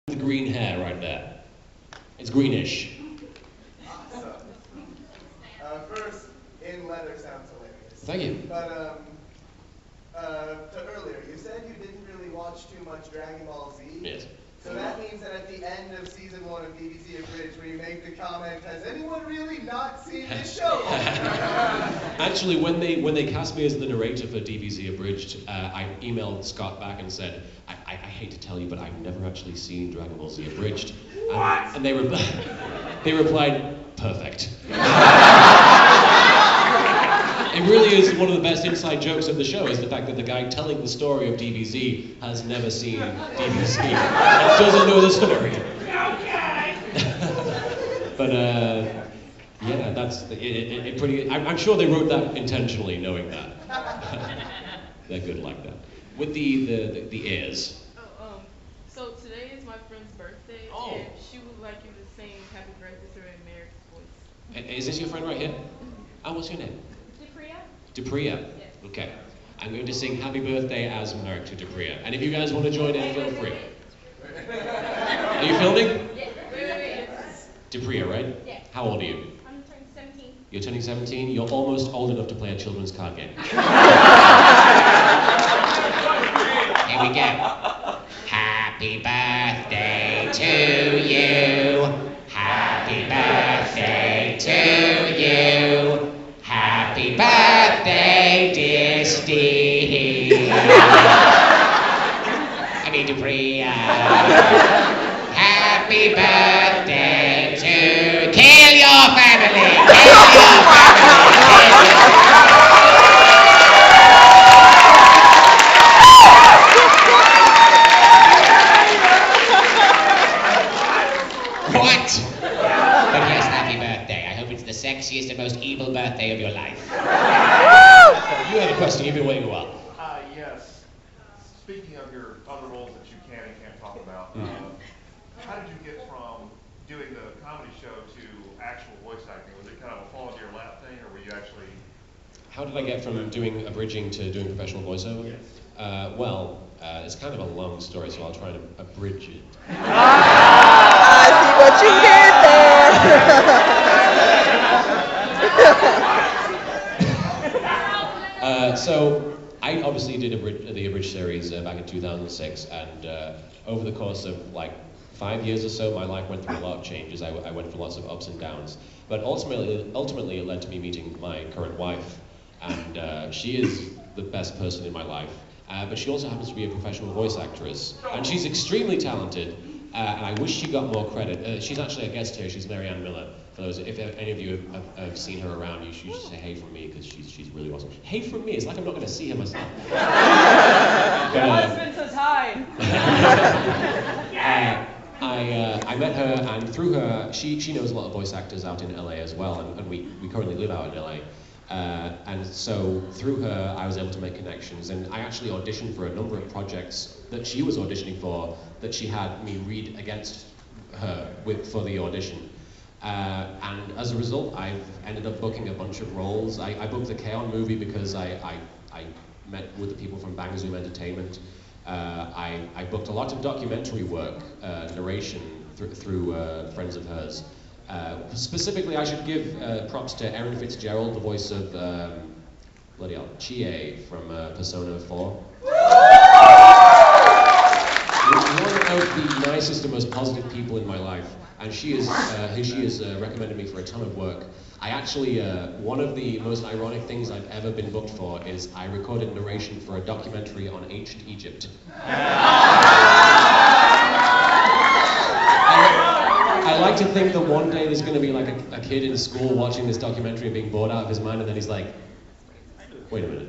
The green hair right there. It's greenish. Awesome. First, in leather sounds hilarious. Thank you. But to earlier, you said you didn't really watch too much Dragon Ball Z. Yes. So that means that at the end of season 1 of BBC Abridged, where you make the comment, "Has anyone really not seen this show?" Actually, when they cast me as the narrator for DBZ Abridged, I emailed Scott back and said, I hate to tell you, but I've never actually seen Dragon Ball Z Abridged. And they replied, perfect. It really is one of the best inside jokes of the show, is the fact that the guy telling the story of DBZ has never seen DBZ and doesn't know the story. But yeah, that's it pretty. I'm sure they wrote that intentionally, knowing that. They're good like that. With the ears. So today is my friend's birthday, and she would like you to sing happy birthday to her in Merrick's voice. Is this your friend right here? Oh, what's your name? Dupriya? Yes. Okay. I'm going to sing happy birthday as Merrick to Dupriya. And if you guys want to join in, feel free. Are you filming? Yes. Wait. Dupriya, right? Yeah. How old are you? I'm turning 17. You're turning 17? You're almost old enough to play a children's card game. Here we go. Happy birthday to you. Happy birthday to you. Happy birthday, dear Steve. I mean, Dupriya. Happy birthday to... Kill your family! Kill your What? But yes, happy birthday. I hope it's the sexiest and most evil birthday of your life. You have a question. You've been waiting a while. Yes. Speaking of your other roles that you can and can't talk about, how did you get from doing the comedy show to actual voice acting? Was it kind of a fall into your lap thing, or were you actually... How did I get from doing abridging to doing professional voiceover? Yes. Well, it's kind of a long story, so I'll try to abridge it. I see what you did there. So I obviously did the abridged series back in 2006, and over the course of like 5 years or so, my life went through a lot of changes. I went through lots of ups and downs, but ultimately it led to me meeting my current wife, and she is the best person in my life. But she also happens to be a professional voice actress, and she's extremely talented. And I wish she got more credit. She's actually a guest here. She's Marianne Miller. For those, if any of you have seen her around, you should say hey from me, because she's really awesome. Hey from me. It's like I'm not going to see her myself. Your husband says hi. I met her, and through her, she knows a lot of voice actors out in LA as well, and we currently live out in LA. And so through her, I was able to make connections, and I actually auditioned for a number of projects that she was auditioning for, that she had me read against her for the audition. And as a result, I've ended up booking a bunch of roles. I booked the K-On! Movie because I met with the people from Bang Zoom Entertainment. I booked a lot of documentary work, narration through friends of hers. Specifically, I should give props to Erin Fitzgerald, the voice of bloody hell, Chie from Persona 4. One of the nicest and most positive people in my life, and she has recommended me for a ton of work. I actually, one of the most ironic things I've ever been booked for is I recorded narration for a documentary on ancient Egypt. I like to think that one day there's going to be like a kid in school watching this documentary and being bored out of his mind, and then he's like, wait a minute.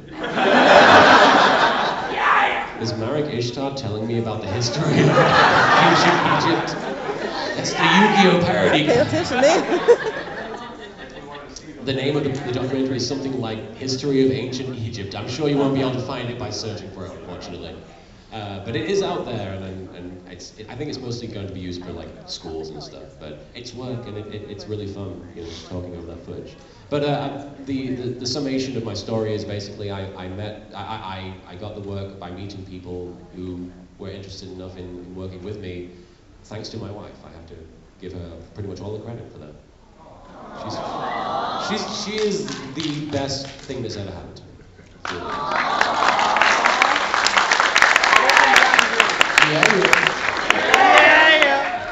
Is Marek Ishtar telling me about the history of ancient Egypt? It's the Yu-Gi-Oh! Parody. Pay attention, man. The name of the documentary is something like History of Ancient Egypt. I'm sure you won't be able to find it by searching for it, unfortunately. But it is out there, and I think it's mostly going to be used for like schools and stuff. But it's work, and it's really fun, talking over that footage. But the summation of my story is basically I got the work by meeting people who were interested enough in working with me thanks to my wife. I have to give her pretty much all the credit for that. She is the best thing that's ever happened to me.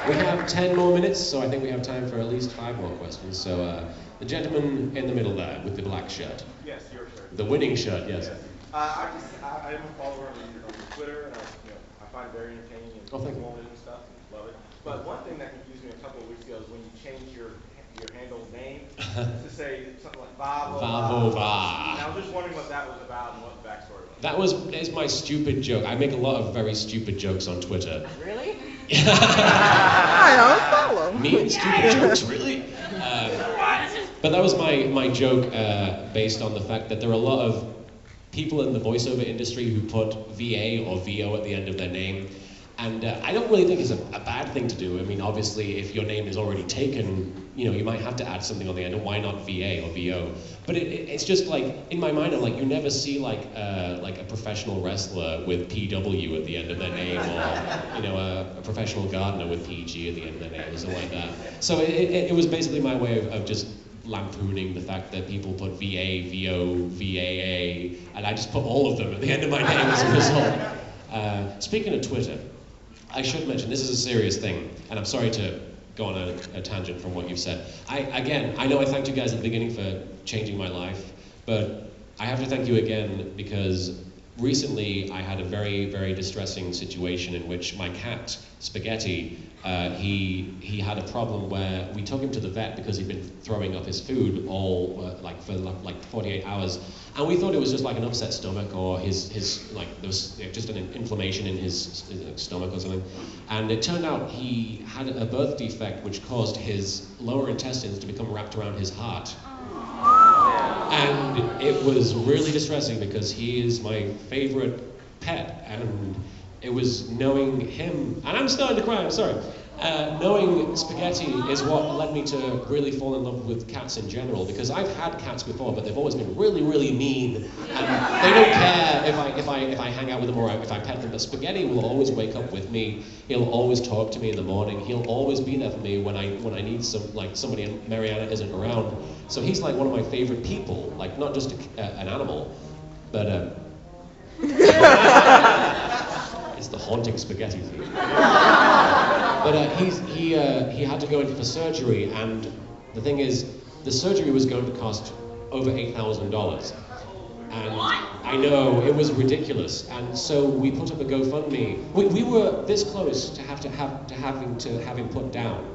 We have 10 more minutes, so I think we have time for at least 5 more questions. So the gentleman in the middle there with the black shirt. Yes, your shirt. The winning shirt, yes. I am a follower on Twitter, and I find it very entertaining and informative and stuff. Love it. But one thing that confused me a couple of weeks ago is when you changed your handle name to say something like Vavo. And I was just wondering what that was about and what the backstory was. It's my stupid joke. I make a lot of very stupid jokes on Twitter. Really? I don't follow. Me and stupid jokes, really? But that was my joke based on the fact that there are a lot of people in the voiceover industry who put VA or VO at the end of their name. And I don't really think it's a bad thing to do. I mean, obviously, if your name is already taken, you might have to add something on the end. And why not VA or VO? But it's just like, in my mind, I'm like, you never see like a professional wrestler with PW at the end of their name, or a professional gardener with PG at the end of their name, or something like that. So it was basically my way of just lampooning the fact that people put VA, VO, VAA, and I just put all of them at the end of my name as a result. Speaking of Twitter, I should mention, this is a serious thing, and I'm sorry to go on a tangent from what you've said. I know I thanked you guys at the beginning for changing my life, but I have to thank you again because recently I had a very, very distressing situation in which my cat, Spaghetti, he had a problem where we took him to the vet because he'd been throwing up his food for 48 hours, and we thought it was just like an upset stomach or his there was just an inflammation in his stomach or something, and it turned out he had a birth defect which caused his lower intestines to become wrapped around his heart. And it was really distressing because he is my favorite pet, and it was knowing him, and I'm starting to cry, I'm sorry. Knowing Spaghetti is what led me to really fall in love with cats in general, because I've had cats before, but they've always been really, really mean, and they don't care if I hang out with them or if I pet them. But Spaghetti will always wake up with me. He'll always talk to me in the morning. He'll always be there for me when I need somebody, and Mariana isn't around. So he's like one of my favorite people, like not just an animal, but it's the haunting Spaghetti theme. But he had to go in for surgery, and the thing is, the surgery was going to cost over $8,000. And I know, it was ridiculous. And so we put up a GoFundMe. We were this close to having to have him put down.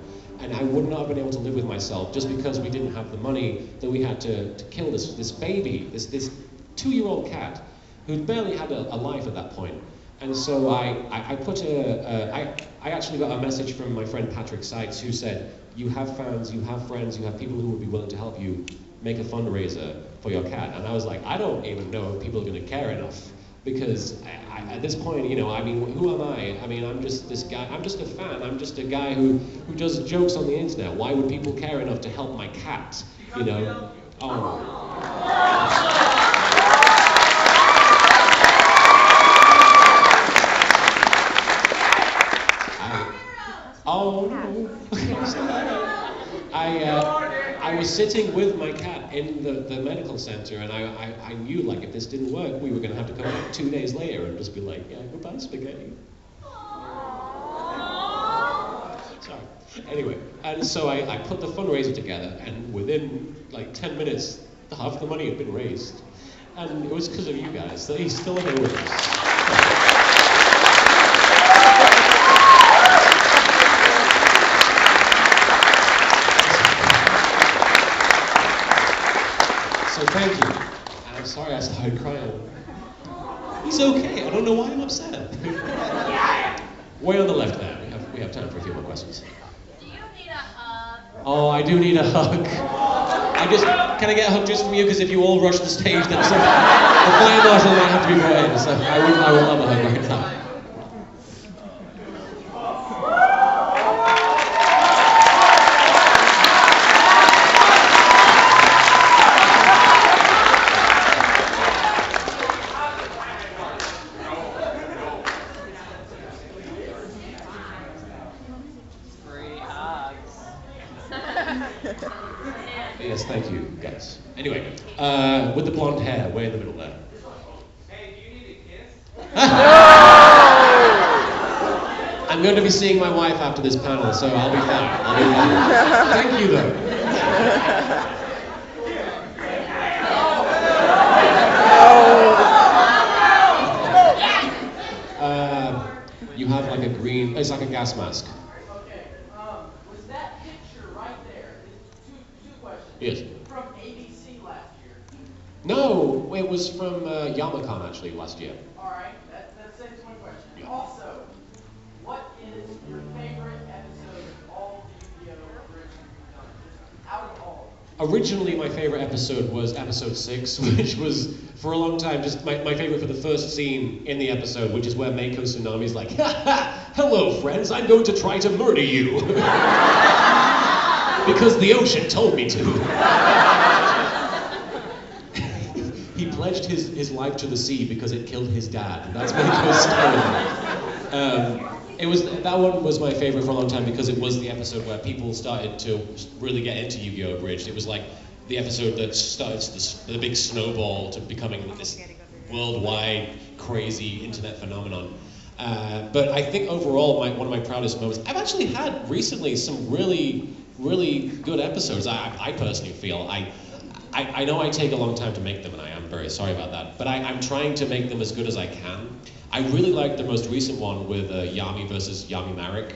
And I would not have been able to live with myself just because we didn't have the money that we had to kill this baby, this 2-year-old cat who'd barely had a life at that point. And so I actually got a message from my friend Patrick Sykes who said, you have fans, you have friends, you have people who would be willing to help you make a fundraiser for your cat. And I was like, I don't even know if people are going to care enough, because at this point, I mean, who am I? I mean, I'm just this guy, I'm just a fan, I'm just a guy who does jokes on the internet. Why would people care enough to help my cat, I was sitting with my cat in the medical center, and I knew, like, if this didn't work, we were going to have to come back 2 days later and just be like, yeah, goodbye, Spaghetti. Sorry. Anyway, and so I put the fundraiser together, and within, like, 10 minutes, half the money had been raised. And it was because of you guys that he's still here with us. So thank you. And I'm sorry I started crying. He's okay. I don't know why I'm upset. Way on the left there. We have time for a few more questions. Do you need a hug? Oh, I do need a hug. Can I get a hug just from you? Because if you all rush the stage, then the fire marshal might have to be brought in. So I will love a hug right now. Thank you, guys. Anyway, with the blonde hair, way in the middle there. Hey, do you need a kiss? I'm going to be seeing my wife after this panel, so I'll be fine. Thank you, though. You have like a green, it's like a gas mask. Okay, was that picture right there, two questions. Yes. From ABC last year? No, it was from Yamacon actually last year. All right, that saves one question. Yeah. Also, what is your favorite episode of all the Yu-Gi-Oh! Bridge you've done? Just out of all. Originally, my favorite episode was episode 6, which was, for a long time, just my favorite for the first scene in the episode, which is where Meiko Tsunami's like, ha ha, hello friends, I'm going to try to murder you. Because the ocean told me to. He pledged his life to the sea because it killed his dad. That's Meiko's story. That one was my favorite for a long time because it was the episode where people started to really get into Yu-Gi-Oh! Abridged. It was like the episode that starts the big snowball to becoming this worldwide crazy internet phenomenon. But I think overall, one of my proudest moments, I've actually had recently some really, really good episodes. I personally feel, I know I take a long time to make them, and I am very sorry about that, but I'm trying to make them as good as I can. I really liked the most recent one with Yami versus Yami Marek,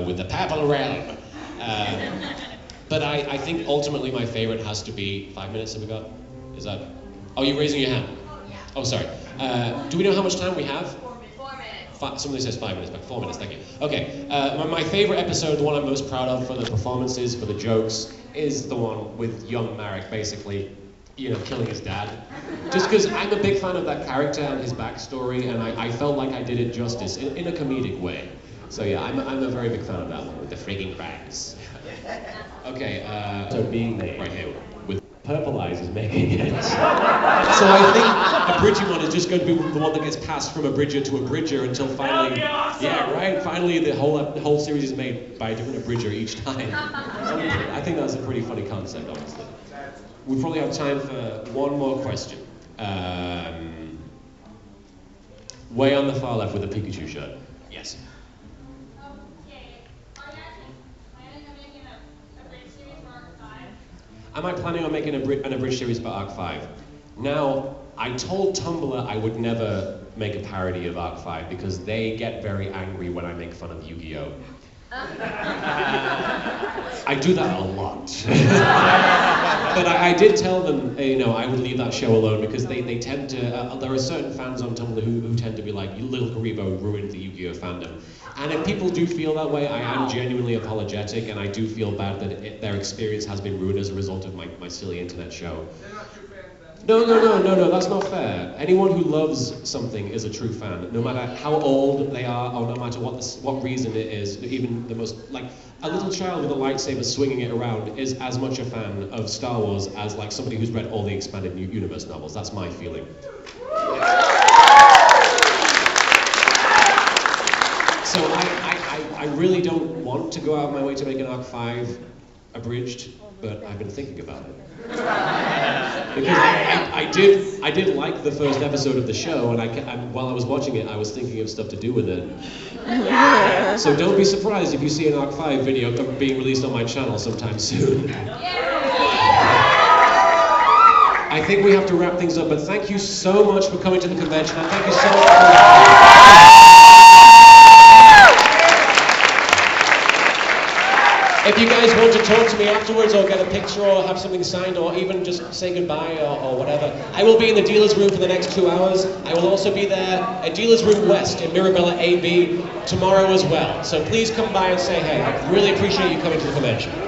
with the Purple Realm. But I think ultimately my favorite has to be, 5 minutes have we got? Is that, oh, you're raising your hand? Yeah. Oh, sorry. Do we know how much time we have? 4 minutes. Somebody says 5 minutes, but 4 minutes, thank you. Okay, my favorite episode, the one I'm most proud of for the performances, for the jokes, is the one with young Marek basically, killing his dad. Just because I'm a big fan of that character and his backstory, and I felt like I did it justice in a comedic way. So yeah, I'm a very big fan of that one, with the frigging crabs. Okay, so being made right here, with Purple Eyes is making it. So I think a bridging one is just going to be the one that gets passed from a bridger to a bridger until finally, yeah, right. Finally, the whole series is made by a different abridger each time. I think that's a pretty funny concept, honestly. We probably have time for one more question. Way on the far left with a Pikachu shirt. Yes. Okay. Are you actually planning on making a bridge series for Arc 5? Am I planning on making an abridged series for Arc 5? Now, I told Tumblr I would never make a parody of Arc 5 because they get very angry when I make fun of Yu-Gi-Oh! I do that a lot. But I did tell them, I would leave that show alone because they tend to, there are certain fans on Tumblr who tend to be like, LittleKuriboh ruined the Yu-Gi-Oh! Fandom. And if people do feel that way, I am genuinely apologetic, and I do feel bad that their experience has been ruined as a result of my silly internet show. They're not true fans then. No, that's not fair. Anyone who loves something is a true fan, no matter how old they are, or no matter what reason it is. Even the most, like, a little child with a lightsaber swinging it around is as much a fan of Star Wars as, like, somebody who's read all the expanded universe novels. That's my feeling. So I really don't want to go out of my way to make an Arc 5 abridged, but I've been thinking about it. Because I did like the first episode of the show, and while I was watching it, I was thinking of stuff to do with it. So don't be surprised if you see an Arc 5 video being released on my channel sometime soon. I think we have to wrap things up, but thank you so much for coming to the convention, and thank you so much for If you guys want to talk to me afterwards or get a picture or have something signed or even just say goodbye or whatever, I will be in the dealer's room for the next 2 hours. I will also be there at Dealer's Room West in Mirabella AB tomorrow as well. So please come by and say hey. I really appreciate you coming to the convention.